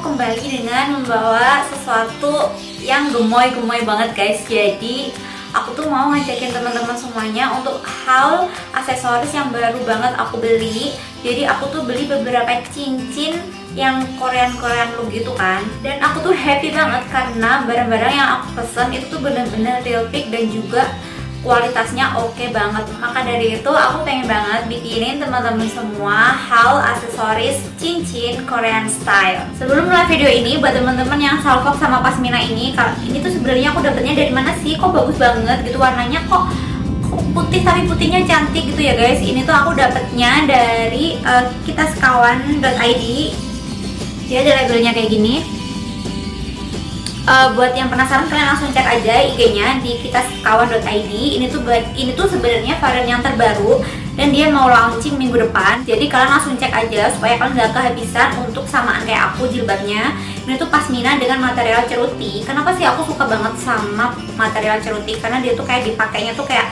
kembali dengan membawa sesuatu yang gemoy-gemoy banget guys. Jadi aku tuh mau ngajakin teman-teman semuanya untuk haul aksesoris yang baru banget aku beli. Jadi aku tuh beli beberapa cincin yang Korean look gitu kan. Dan aku tuh happy banget karena barang-barang yang aku pesen itu tuh bener-bener real pick dan juga kualitasnya oke banget. Maka dari itu aku pengen banget bikinin teman-teman semua haul aksesoris cincin Korean style. Sebelum mulai video ini, buat teman-teman yang salvok sama pasmina ini tuh sebenarnya aku dapetnya dari mana sih? Kok bagus banget gitu warnanya, kok putih tapi putihnya cantik gitu ya guys. Ini tuh aku dapetnya dari kitaskawan.id. Dia ada labelnya kayak gini. Buat yang penasaran kalian langsung cek aja IG-nya di kitaskawan.id. Ini tuh sebenarnya varian yang terbaru dan dia mau launching minggu depan. Jadi kalian langsung cek aja supaya kalian gak kehabisan untuk samaan kayak aku jilbabnya. Ini tuh pasmina dengan material ceruti. Kenapa sih aku suka banget sama material ceruti? Karena dia tuh kayak dipakainya tuh kayak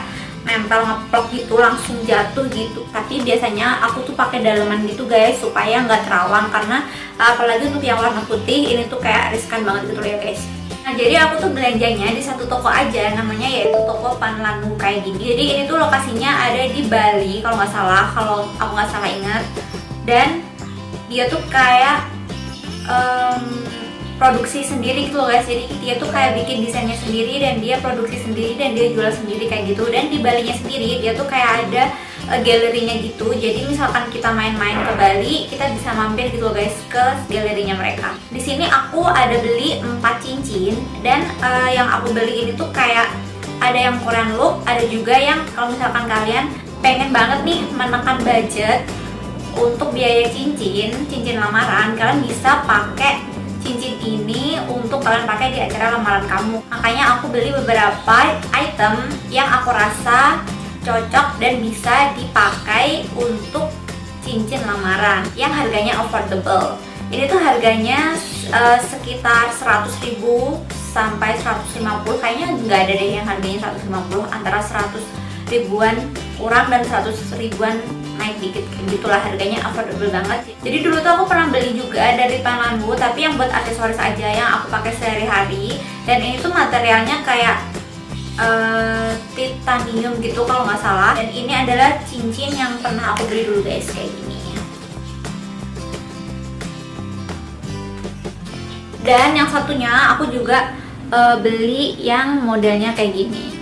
nempel ngeplok gitu, langsung jatuh gitu. Tapi biasanya aku tuh pakai daleman gitu guys supaya nggak terawang, karena apalagi untuk yang warna putih ini tuh kayak riskan banget gitu loh ya guys. Nah jadi aku tuh belanjanya di satu toko aja, namanya yaitu toko Panlanu kayak gini. Jadi ini tuh lokasinya ada di Bali kalau aku nggak salah ingat. Dan dia tuh kayak produksi sendiri gitu loh guys. Jadi dia tuh kayak bikin desainnya sendiri dan dia produksi sendiri dan dia jual sendiri kayak gitu. Dan di Balinya sendiri dia tuh kayak ada galerinya gitu. Jadi misalkan kita main-main ke Bali, kita bisa mampir gitu loh guys ke galerinya mereka. Di sini aku ada beli 4 cincin dan yang aku beli ini tuh kayak ada yang Korean look, ada juga yang kalau misalkan kalian pengen banget nih menekan budget untuk biaya cincin lamaran, kalian bisa pakai cincin ini untuk kalian pakai di acara lamaran kamu. Makanya aku beli beberapa item yang aku rasa cocok dan bisa dipakai untuk cincin lamaran yang harganya affordable. Ini tuh harganya sekitar 100.000 sampai 150. Kayaknya nggak ada deh yang harganya 150, antara 100 ribuan kurang dan 100 ribuan naik dikit, gitulah harganya, affordable banget. Jadi dulu tuh aku pernah beli juga dari Panlanu, tapi yang buat aksesoris aja yang aku pakai sehari-hari. Dan ini tuh materialnya kayak titanium gitu kalau nggak salah. Dan ini adalah cincin yang pernah aku beli dulu guys, kayak gini. Dan yang satunya aku juga beli yang modelnya kayak gini.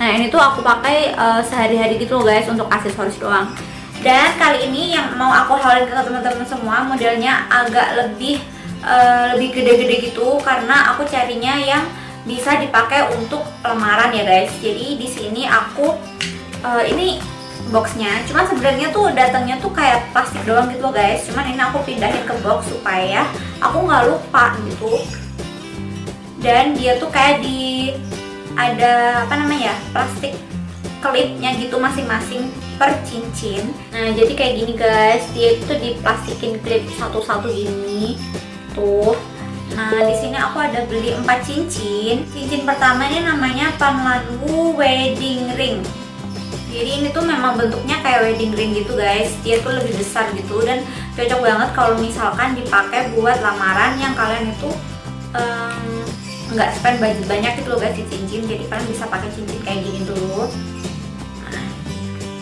Nah ini tuh aku pakai sehari-hari gitu loh guys, untuk aksesoris doang. Dan kali ini yang mau aku haulin ke teman-teman semua modelnya agak lebih gede-gede gitu, karena aku carinya yang bisa dipakai untuk lamaran ya guys. Jadi di sini aku ini boxnya, cuman sebenarnya tuh datangnya tuh kayak plastik doang gitu loh guys. Cuman ini aku pindahin ke box supaya aku nggak lupa gitu. Dan dia tuh kayak ada plastik klipnya gitu masing-masing per cincin. Nah jadi kayak gini guys, dia itu diplastikin klip satu-satu gini tuh. Nah di sini aku ada beli 4 cincin. Cincin pertama ini namanya Panlanu Wedding Ring. Jadi ini tuh memang bentuknya kayak wedding ring gitu guys. Dia tuh lebih besar gitu dan cocok banget kalau misalkan dipakai buat lamaran yang kalian itu nggak spend budget banyak gitu loh guys di cincin. Jadi kalian bisa pakai cincin kayak gini dulu. Nah,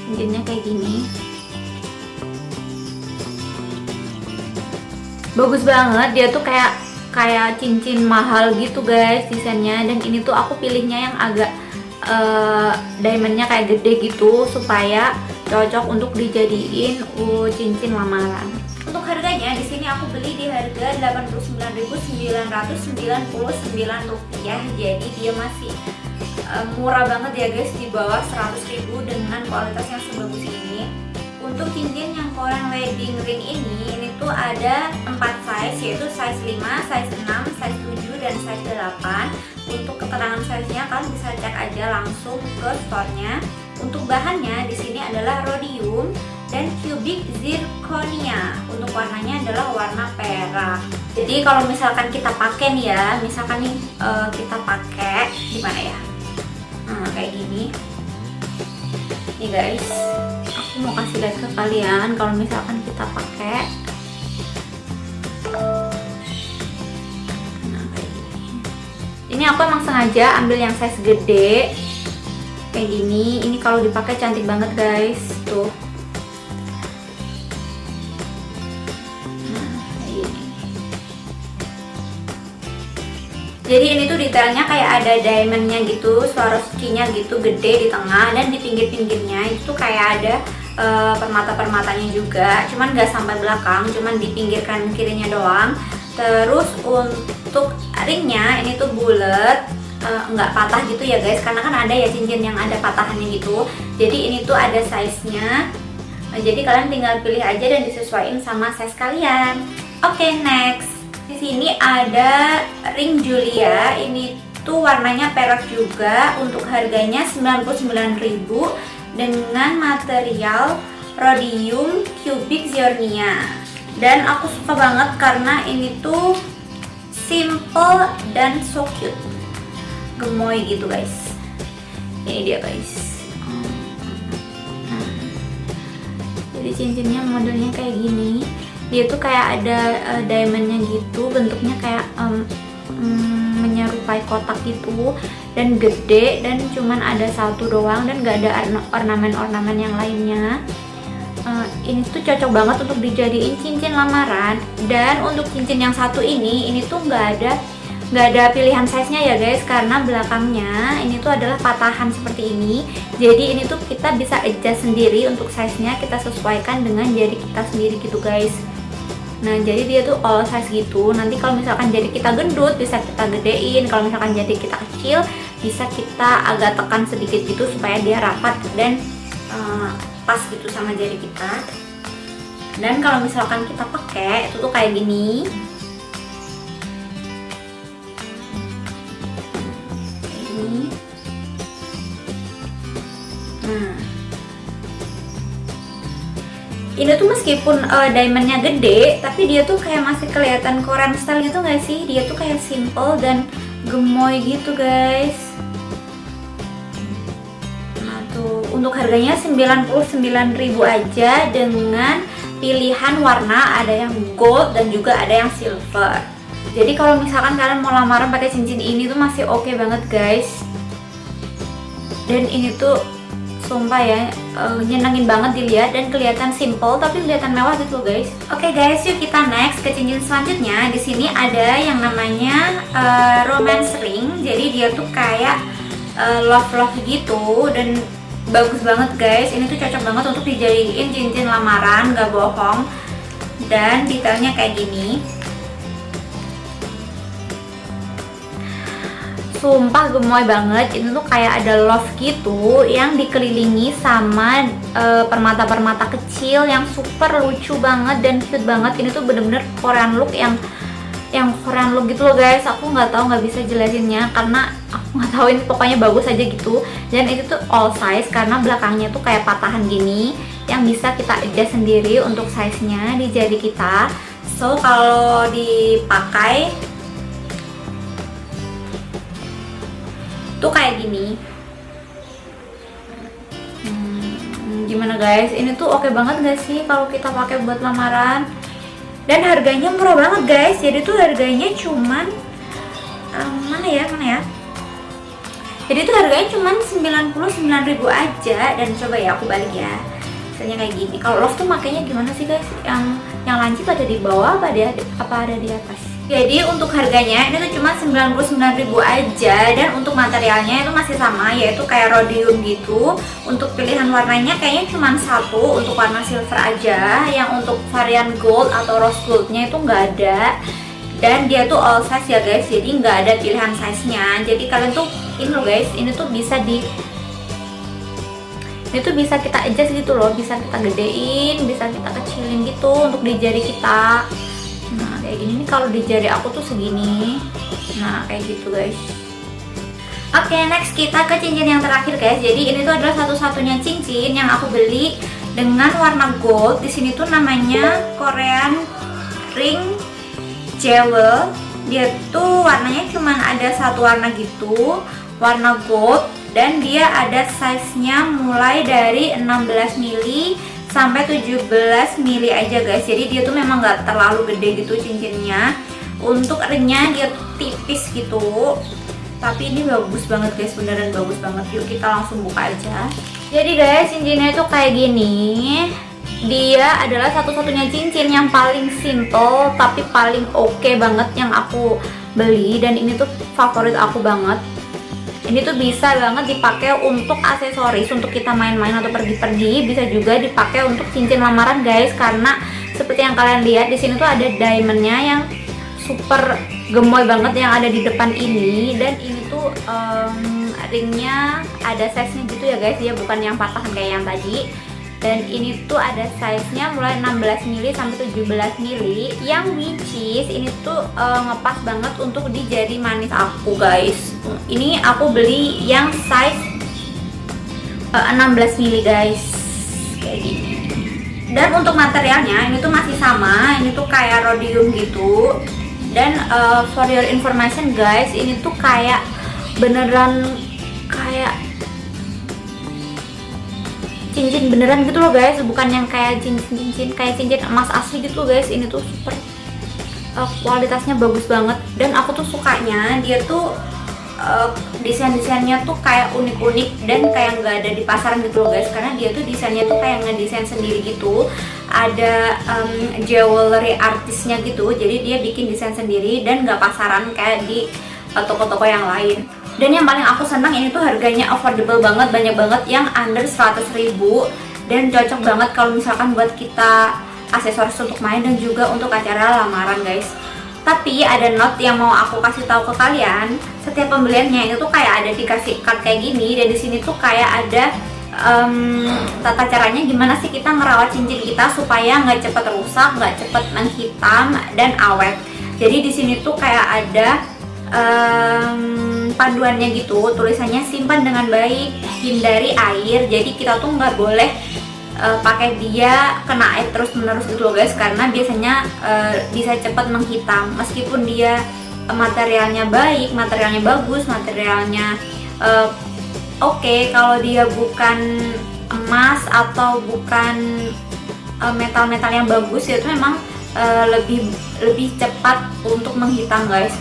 cincinnya kayak gini, bagus banget. Dia tuh kayak cincin mahal gitu guys desainnya. Dan ini tuh aku pilihnya yang agak diamondnya kayak gede gitu supaya cocok untuk dijadiin cincin lamaran. Untuk harganya di sini aku beli di harga Rp89.999. Jadi dia masih murah banget ya guys, di bawah 100.000 dengan kualitas yang sebagus ini. Untuk cincin yang Korean wedding ring ini tuh ada 4 size, yaitu size 5, size 6, size 7 dan size 8. Untuk keterangan size-nya kalian bisa cek aja langsung ke store-nya. Untuk bahannya di sini adalah rhodium dan cubic zirconia. Untuk warnanya adalah warna perak. Jadi kalau misalkan kita pakai nih ya, misalkan nih kita pakai gimana ya? Nah, kayak gini. Nih guys, aku mau kasih lihat ke kalian kalau misalkan kita pakai Ini aku emang sengaja ambil yang size gede kayak gini. Ini kalau dipakai cantik banget guys, tuh. Jadi ini tuh detailnya kayak ada diamondnya gitu, Swarovski-nya gitu, gede di tengah, dan di pinggir-pinggirnya itu tuh kayak ada permata-permatanya juga, cuman gak sampai belakang, cuman di pinggir kanan kirinya doang. Terus untuk ringnya ini tuh bulat, nggak patah gitu ya guys, karena kan ada ya cincin yang ada patahannya gitu. Jadi ini tuh ada size-nya, jadi kalian tinggal pilih aja dan disesuaikan sama size kalian. Oke, next. Di sini ada ring Julia, ini tuh warnanya perak juga, untuk harganya 99.000 dengan material rhodium cubic zirconia. Dan aku suka banget karena ini tuh simple dan so cute, gemoy gitu guys. Ini dia guys. Jadi cincinnya modelnya kayak gini. Dia tuh kayak ada diamondnya gitu, bentuknya kayak menyerupai kotak gitu, dan gede, dan cuman ada satu doang, dan gak ada ornamen-ornamen yang lainnya. Ini tuh cocok banget untuk dijadiin cincin lamaran. Dan untuk cincin yang satu ini tuh nggak ada pilihan size-nya ya guys, karena belakangnya ini tuh adalah patahan seperti ini. Jadi ini tuh kita bisa adjust sendiri untuk size-nya, kita sesuaikan dengan jari kita sendiri gitu guys. Nah, jadi dia tuh all size gitu. Nanti kalau misalkan jari kita gendut bisa kita gedein, kalau misalkan jari kita kecil bisa kita agak tekan sedikit gitu supaya dia rapat dan pas gitu sama jari kita. Dan kalau misalkan kita pakai itu tuh kayak gini. Nah, ini tuh meskipun diamondnya gede, tapi dia tuh kayak masih kelihatan Korean style gitu gak sih? Dia tuh kayak simple dan gemoy gitu guys. Nah tuh, untuk harganya 99.000 aja dengan pilihan warna, ada yang gold dan juga ada yang silver. Jadi kalau misalkan kalian mau lamaran pakai cincin ini tuh masih oke banget guys. Dan ini tuh sumpah ya, nyenengin banget dilihat dan kelihatan simple tapi kelihatan mewah gitu loh guys. Oke guys, yuk kita next ke cincin selanjutnya. Di sini ada yang namanya romance ring. Jadi dia tuh kayak love gitu dan bagus banget guys. Ini tuh cocok banget untuk dijadiin cincin lamaran, gak bohong. Dan detailnya kayak gini. Sumpah gemoy banget. Ini tuh kayak ada love gitu yang dikelilingi sama permata-permata kecil yang super lucu banget dan cute banget. Ini tuh bener-bener Korean look yang Korean look gitu loh guys. Aku nggak tahu, nggak bisa jelasinnya karena aku nggak tahu, ini pokoknya bagus aja gitu. Dan itu tuh all size karena belakangnya tuh kayak patahan gini yang bisa kita adjust sendiri untuk size-nya di jari kita. So kalau dipakai tuh kayak gini. Gimana guys? Ini tuh oke banget gak sih kalau kita pakai buat lamaran? Dan harganya murah banget guys. Jadi tuh harganya cuman mana ya? Jadi tuh harganya cuman 99.000 aja. Dan coba ya aku balik ya. Misalnya kayak gini. Kalau love tuh makanya gimana sih guys? Yang lancip ada di bawah apa ada di atas? Jadi untuk harganya ini tuh cuma 99.000 aja, dan untuk materialnya itu masih sama, yaitu kayak rhodium gitu. Untuk pilihan warnanya kayaknya cuma satu, untuk warna silver aja. Yang untuk varian gold atau rose goldnya itu nggak ada. Dan dia tuh all size ya guys, jadi nggak ada pilihan size-nya. Jadi kalian tuh ini loh guys, ini tuh bisa kita adjust gitu loh, bisa kita gedein, bisa kita kecilin gitu untuk di jari kita. Nah kayak gini nih, kalau di jari aku tuh segini. Nah kayak gitu guys. Oke, next kita ke cincin yang terakhir guys. Jadi ini tuh adalah satu-satunya cincin yang aku beli dengan warna gold. Di sini tuh namanya Korean ring jewel. Dia tuh warnanya cuman ada satu warna gitu, warna gold. Dan dia ada size-nya mulai dari 16 mili sampai 17 mili aja guys. Jadi dia tuh memang nggak terlalu gede gitu cincinnya. Untuk ringnya dia tuh tipis gitu. Tapi ini bagus banget guys, beneran bagus banget. Yuk kita langsung buka aja. Jadi guys, cincinnya itu kayak gini. Dia adalah satu-satunya cincin yang paling simple tapi paling oke banget yang aku beli, dan ini tuh favorit aku banget. Ini tuh bisa banget dipakai untuk aksesoris, untuk kita main-main atau pergi-pergi. Bisa juga dipakai untuk cincin lamaran guys, karena seperti yang kalian lihat di sini tuh ada diamondnya yang super gemoy banget yang ada di depan ini. Dan ini tuh ringnya ada size-nya gitu ya guys, dia bukan yang patahan kayak yang tadi. Dan ini tuh ada size-nya mulai 16 mili sampai 17 mili, yang which is ini tuh ngepas banget untuk di jari manis aku guys. Ini aku beli yang size 16 mili guys, kayak gini. Dan untuk materialnya ini tuh masih sama, ini tuh kayak rhodium gitu. Dan for your information guys, ini tuh kayak beneran kayak cincin beneran gitu loh guys, bukan yang kayak cincin emas asli gitu guys. Ini tuh super kualitasnya bagus banget, dan aku tuh sukanya dia tuh desain-desainnya tuh kayak unik-unik dan kayak nggak ada di pasaran gitu loh guys, karena dia tuh desainnya tuh kayak ngedesain sendiri gitu. Ada jewelry artisnya gitu, jadi dia bikin desain sendiri dan nggak pasaran kayak di toko-toko yang lain. Dan yang paling aku senang ini tuh harganya affordable banget, banyak banget yang under 100.000, dan cocok banget kalau misalkan buat kita aksesoris untuk main dan juga untuk acara lamaran guys. Tapi ada note yang mau aku kasih tahu ke kalian, setiap pembeliannya itu tuh kayak ada dikasih card kayak gini, dan di sini tuh kayak ada tata caranya gimana sih kita ngerawat cincin kita supaya nggak cepet rusak, nggak cepet menghitam dan awet. Jadi di sini tuh kayak ada panduannya gitu, tulisannya simpan dengan baik, hindari air. Jadi kita tuh nggak boleh pakai dia kena air terus menerus gitu loh guys, karena biasanya bisa cepat menghitam. Meskipun dia materialnya baik, materialnya bagus, materialnya oke, kalau dia bukan emas atau bukan metal-metal yang bagus, itu memang lebih cepat untuk menghitam guys.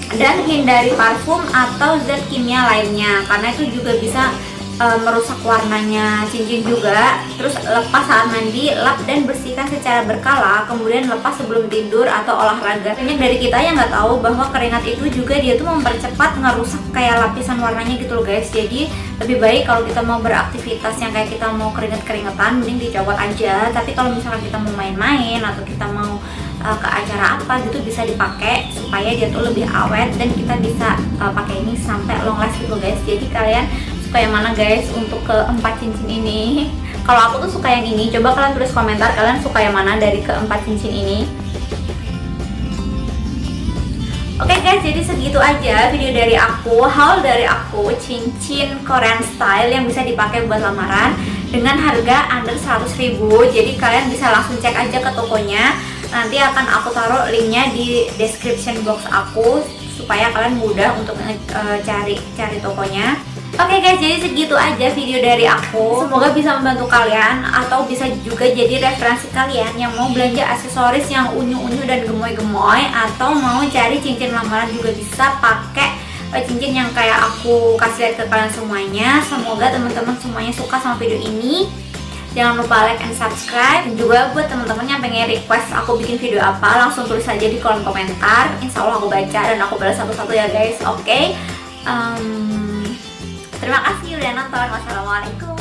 Dan hindari parfum atau zat kimia lainnya, karena itu juga bisa merusak warnanya cincin juga. Terus lepas saat mandi, lap dan bersihkan secara berkala, kemudian lepas sebelum tidur atau olahraga. Banyak dari kita yang nggak tahu bahwa keringat itu juga dia tuh mempercepat ngerusak kayak lapisan warnanya gitu loh guys. Jadi lebih baik kalau kita mau beraktivitas yang kayak kita mau keringet-keringetan, mending dicopot aja. Tapi kalau misalkan kita mau main-main atau kita mau ke acara apa gitu, bisa dipakai supaya dia tuh lebih awet dan kita bisa pakai ini sampai long last gitu guys. Jadi kalian suka yang mana guys untuk keempat cincin ini? Kalau aku tuh suka yang ini. Coba kalian tulis komentar kalian suka yang mana dari keempat cincin ini. Oke guys, jadi segitu aja video dari aku, haul dari aku, cincin Korean style yang bisa dipakai buat lamaran dengan harga under 100.000. Jadi kalian bisa langsung cek aja ke tokonya. Nanti akan aku taruh linknya di description box aku supaya kalian mudah untuk cari tokonya. Oke guys, jadi segitu aja video dari aku. Semoga bisa membantu kalian atau bisa juga jadi referensi kalian yang mau belanja aksesoris yang unyu-unyu dan gemoy-gemoy, atau mau cari cincin lamaran juga bisa pakai cincin yang kayak aku kasih lihat ke kalian semuanya. Semoga teman-teman semuanya suka sama video ini. Jangan lupa like and subscribe. Juga buat teman-teman yang pengen request aku bikin video apa, langsung tulis aja di kolom komentar. Insya Allah aku baca dan aku balas satu-satu ya guys. Oke. Terima kasih udah nonton. Wassalamualaikum.